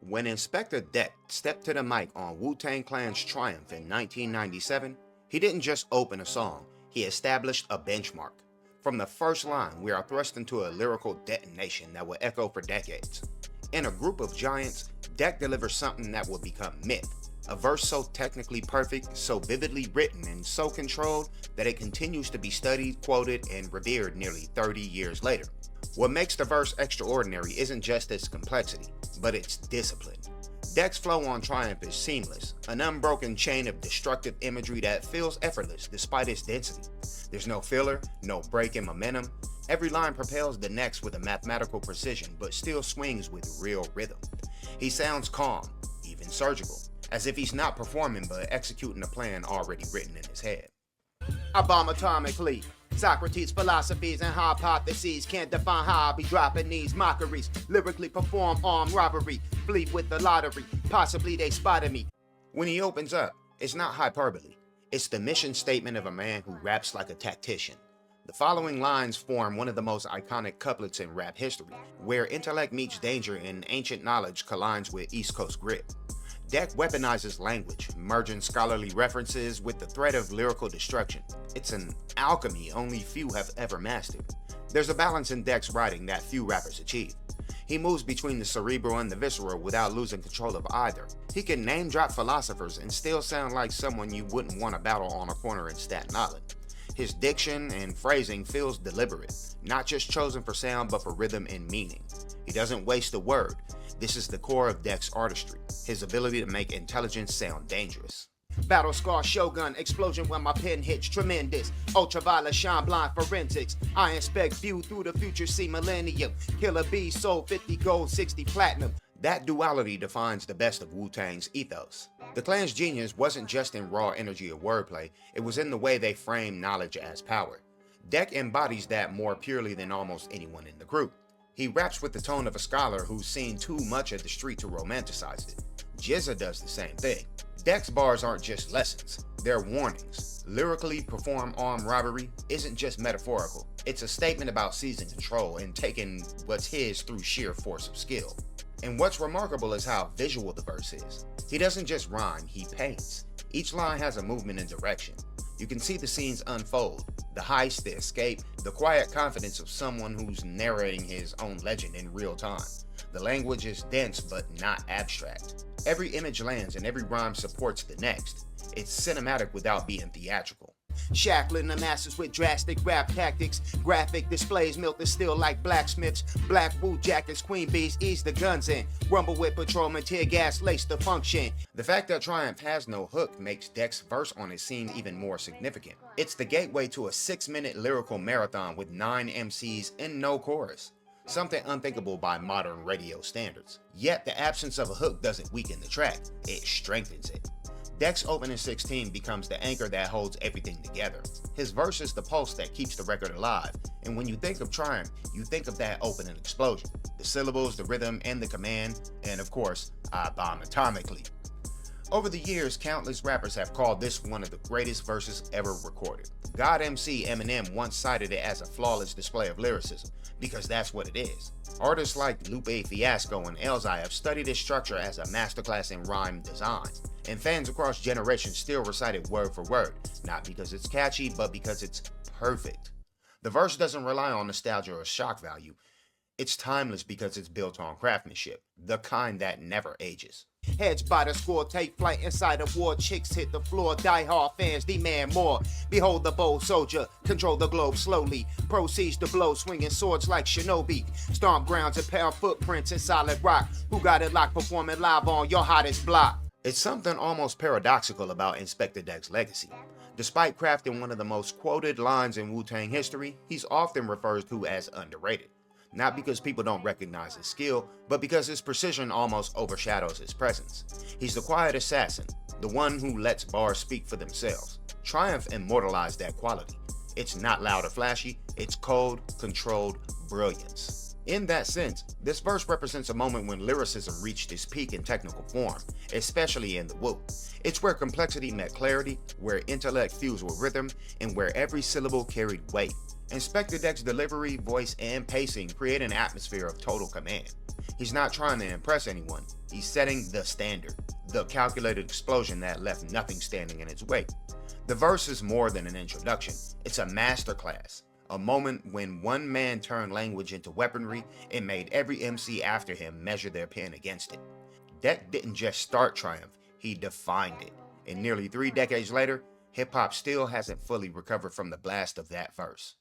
When Inspektah Deck stepped to the mic on Wu-Tang Clan's Triumph in 1997, he didn't just open a song, he established a benchmark. From the first line, we are thrust into a lyrical detonation that will echo for decades. In a group of giants, Deck delivers something that will become myth. A verse so technically perfect, so vividly written, and so controlled that it continues to be studied, quoted, and revered nearly 30 years later. What makes the verse extraordinary isn't just its complexity, but its discipline. Deck's flow on Triumph is seamless, an unbroken chain of destructive imagery that feels effortless despite its density. There's no filler, no break in momentum. Every line propels the next with a mathematical precision, but still swings with real rhythm. He sounds calm, even surgical, as if he's not performing but executing a plan already written in his head. I bomb atomically. Socrates' philosophies and hypotheses can't define how I be dropping these mockeries. Lyrically perform armed robbery, flee with the lottery, possibly they spotted me. When he opens up, it's not hyperbole. It's the mission statement of a man who raps like a tactician. The following lines form one of the most iconic couplets in rap history, where intellect meets danger and ancient knowledge collides with East Coast grit. Deck weaponizes language, merging scholarly references with the threat of lyrical destruction. It's an alchemy only few have ever mastered. There's a balance in Deck's writing that few rappers achieve. He moves between the cerebral and the visceral without losing control of either. He can name drop philosophers and still sound like someone you wouldn't want to battle on a corner in Staten Island. His diction and phrasing feels deliberate, not just chosen for sound but for rhythm and meaning. He doesn't waste a word. This is the core of Deck's artistry, his ability to make intelligence sound dangerous. Battle scar shogun, explosion when my pen hits tremendous. Ultraviolet shine blind forensics. I inspect view through the future, see millennium. Killer B sold 50 gold, 60 platinum. That duality defines the best of Wu-Tang's ethos. The clan's genius wasn't just in raw energy of wordplay, it was in the way they framed knowledge as power. Deck embodies that more purely than almost anyone in the group. He raps with the tone of a scholar who's seen too much of the street to romanticize it. GZA does the same thing. Deck's bars aren't just lessons, they're warnings. Lyrically perform armed robbery isn't just metaphorical, it's a statement about seizing control and taking what's his through sheer force of skill. And what's remarkable is how visual the verse is. He doesn't just rhyme, he paints. Each line has a movement and direction. You can see the scenes unfold, the heist, the escape, the quiet confidence of someone who's narrating his own legend in real time. The language is dense but not abstract. Every image lands and every rhyme supports the next. It's cinematic without being theatrical. Shackling the masses with drastic rap tactics, graphic displays melt the steel like blacksmiths, black boot jackets, queen bees ease the guns in, rumble with patrolmen, tear gas lace the function. The fact that Triumph has no hook makes Deck's verse on his scene even more significant. It's the gateway to a 6-minute lyrical marathon with 9 MCs and no chorus. Something unthinkable by modern radio standards. Yet the absence of a hook doesn't weaken the track, it strengthens it. Deck's opening 16 becomes the anchor that holds everything together. His verse is the pulse that keeps the record alive, and when you think of Triumph, you think of that opening explosion. The syllables, the rhythm, and the command, and of course, I bomb atomically. Over the years, countless rappers have called this one of the greatest verses ever recorded. God MC Eminem once cited it as a flawless display of lyricism, because that's what it is. Artists like Lupe Fiasco and Elzhi have studied its structure as a masterclass in rhyme design, and fans across generations still recite it word for word, not because it's catchy, but because it's perfect. The verse doesn't rely on nostalgia or shock value. It's timeless because it's built on craftsmanship, the kind that never ages. Heads by the score, take flight inside a war. Chicks hit the floor, die-hard fans demand more. Behold the bold soldier, control the globe slowly. Proceeds to blow, swinging swords like shinobi. Stomp grounds and pound footprints in solid rock. Who got it locked, performing live on your hottest block? It's something almost paradoxical about Inspektah Deck's legacy. Despite crafting one of the most quoted lines in Wu-Tang history, he's often referred to as underrated. Not because people don't recognize his skill, but because his precision almost overshadows his presence. He's the quiet assassin, the one who lets bars speak for themselves. Triumph immortalized that quality. It's not loud or flashy, it's cold, controlled brilliance. In that sense, this verse represents a moment when lyricism reached its peak in technical form, especially in the Wu. It's where complexity met clarity, where intellect fused with rhythm, and where every syllable carried weight. Inspektah Deck's delivery, voice, and pacing create an atmosphere of total command. He's not trying to impress anyone, he's setting the standard, the calculated explosion that left nothing standing in its way. The verse is more than an introduction, it's a masterclass, a moment when one man turned language into weaponry and made every MC after him measure their pen against it. Deck didn't just start Triumph, he defined it. And nearly 3 decades later, hip hop still hasn't fully recovered from the blast of that verse.